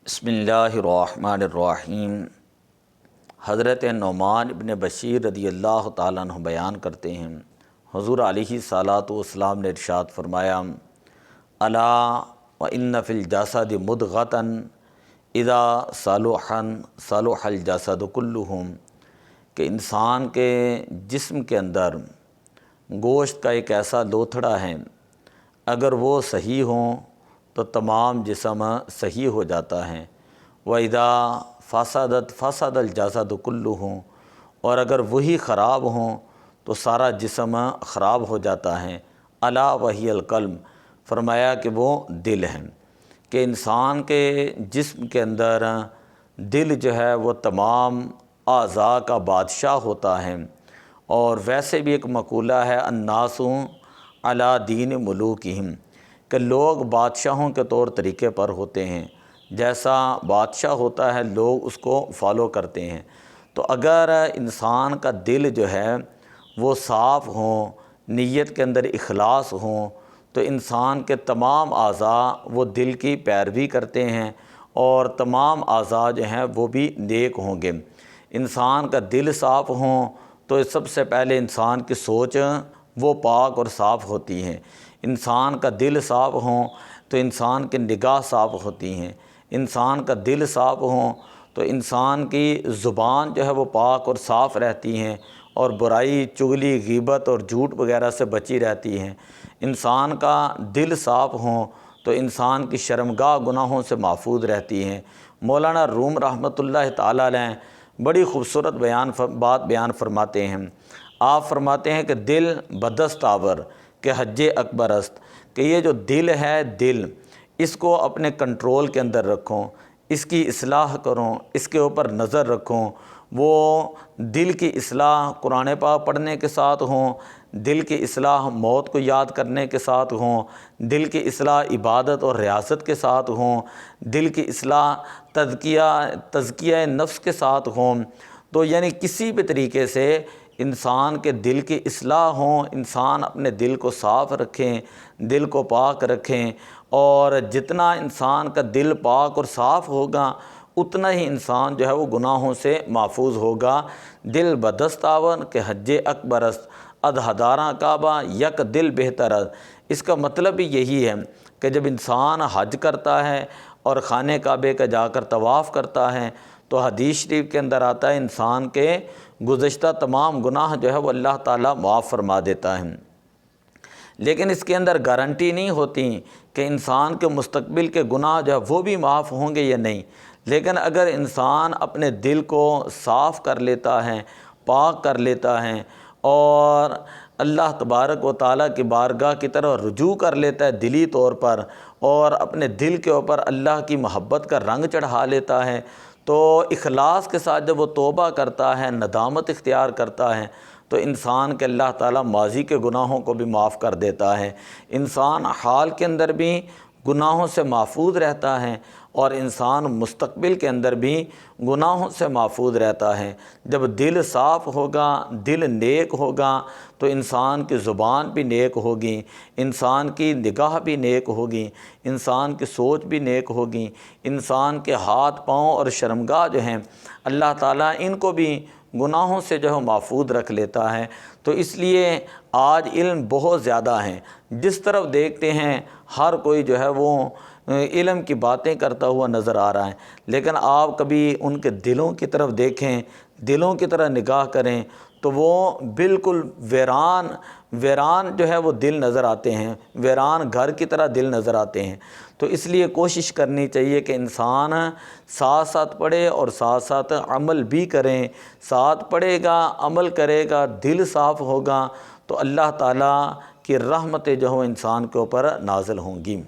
بسم اللہ الرحمن الرحیم۔ حضرت نعمان ابن بشیر رضی اللہ تعالیٰ عنہ بیان کرتے ہیں، حضور علیہ الصلاۃ والسلام نے ارشاد فرمایا، الا وان فی الجسد مضغۃ اذا صلح الجسد کلہ، کہ انسان کے جسم کے اندر گوشت کا ایک ایسا لوتھڑا ہے، اگر وہ صحیح ہوں تو تمام جسم صحیح ہو جاتا ہے، وَإِذَا فَسَدَ الْجَسَدُ كُلُّهُ، اور اگر وہی خراب ہوں تو سارا جسم خراب ہو جاتا ہے۔ الا وہی القلب، فرمایا کہ وہ دل ہے، کہ انسان کے جسم کے اندر دل جو ہے وہ تمام اعضاء کا بادشاہ ہوتا ہے۔ اور ویسے بھی ایک مقولہ ہے، الناس علی دین ملوکہم، کہ لوگ بادشاہوں کے طور طریقے پر ہوتے ہیں، جیسا بادشاہ ہوتا ہے لوگ اس کو فالو کرتے ہیں۔ تو اگر انسان کا دل جو ہے وہ صاف ہوں، نیت کے اندر اخلاص ہوں، تو انسان کے تمام اعضاء وہ دل کی پیروی کرتے ہیں، اور تمام اعضاء جو ہیں وہ بھی نیک ہوں گے۔ انسان کا دل صاف ہوں تو سب سے پہلے انسان کی سوچ وہ پاک اور صاف ہوتی ہے۔ انسان کا دل صاف ہوں تو انسان کی نگاہ صاف ہوتی ہیں۔ انسان کا دل صاف ہوں تو انسان کی زبان جو ہے وہ پاک اور صاف رہتی ہیں، اور برائی، چغلی، غیبت اور جھوٹ وغیرہ سے بچی رہتی ہیں۔ انسان کا دل صاف ہوں تو انسان کی شرمگاہ گناہوں سے محفوظ رہتی ہیں۔ مولانا روم رحمۃ اللہ تعالیٰ علیہ بڑی خوبصورت بات بیان فرماتے ہیں۔ آپ فرماتے ہیں کہ دل بدست آور کہ حج اکبر است، کہ یہ جو دل ہے، دل اس کو اپنے کنٹرول کے اندر رکھو، اس کی اصلاح کرو، اس کے اوپر نظر رکھو۔ وہ دل کی اصلاح قرآن پاک پڑھنے کے ساتھ ہوں، دل کی اصلاح موت کو یاد کرنے کے ساتھ ہوں، دل کی اصلاح عبادت اور ریاضت کے ساتھ ہوں، دل کی اصلاح تزکیہ نفس کے ساتھ ہوں۔ تو یعنی کسی بھی طریقے سے انسان کے دل کی اصلاح ہوں، انسان اپنے دل کو صاف رکھیں، دل کو پاک رکھیں، اور جتنا انسان کا دل پاک اور صاف ہوگا اتنا ہی انسان جو ہے وہ گناہوں سے محفوظ ہوگا۔ دل بدست آور کہ حج اکبر است، ادھداراں کعبہ یک دل بہتر است۔ اس کا مطلب بھی یہی ہے کہ جب انسان حج کرتا ہے اور خانہ کعبے کا جا کر طواف کرتا ہے تو حدیث شریف کے اندر آتا ہے انسان کے گزشتہ تمام گناہ جو ہے وہ اللہ تعالیٰ معاف فرما دیتا ہے۔ لیکن اس کے اندر گارنٹی نہیں ہوتی کہ انسان کے مستقبل کے گناہ جو ہے وہ بھی معاف ہوں گے یا نہیں۔ لیکن اگر انسان اپنے دل کو صاف کر لیتا ہے، پاک کر لیتا ہے، اور اللہ تبارک و تعالیٰ کی بارگاہ کی طرف رجوع کر لیتا ہے دلی طور پر، اور اپنے دل کے اوپر اللہ کی محبت کا رنگ چڑھا لیتا ہے، تو اخلاص کے ساتھ جب وہ توبہ کرتا ہے، ندامت اختیار کرتا ہے، تو انسان کے اللہ تعالیٰ ماضی کے گناہوں کو بھی معاف کر دیتا ہے۔ انسان حال کے اندر بھی گناہوں سے محفوظ رہتا ہے، اور انسان مستقبل کے اندر بھی گناہوں سے محفوظ رہتا ہے۔ جب دل صاف ہوگا، دل نیک ہوگا، تو انسان کی زبان بھی نیک ہوگی، انسان کی نگاہ بھی نیک ہوگی، انسان کی سوچ بھی نیک ہوگی، انسان کے ہاتھ پاؤں اور شرمگاہ جو ہیں اللہ تعالیٰ ان کو بھی گناہوں سے جو ہے محفوظ رکھ لیتا ہے۔ تو اس لیے آج علم بہت زیادہ ہیں، جس طرف دیکھتے ہیں ہر کوئی جو ہے وہ علم کی باتیں کرتا ہوا نظر آ رہا ہے، لیکن آپ کبھی ان کے دلوں کی طرف دیکھیں، دلوں کی طرح نگاہ کریں تو وہ بالکل ویران جو ہے وہ دل نظر آتے ہیں، ویران گھر کی طرح دل نظر آتے ہیں۔ تو اس لیے کوشش کرنی چاہیے کہ انسان ساتھ ساتھ پڑھے اور ساتھ ساتھ عمل بھی کریں۔ ساتھ پڑھے گا، عمل کرے گا، دل صاف ہوگا، تو اللہ تعالیٰ کی رحمتیں جو ہوں انسان کے اوپر نازل ہوں گی۔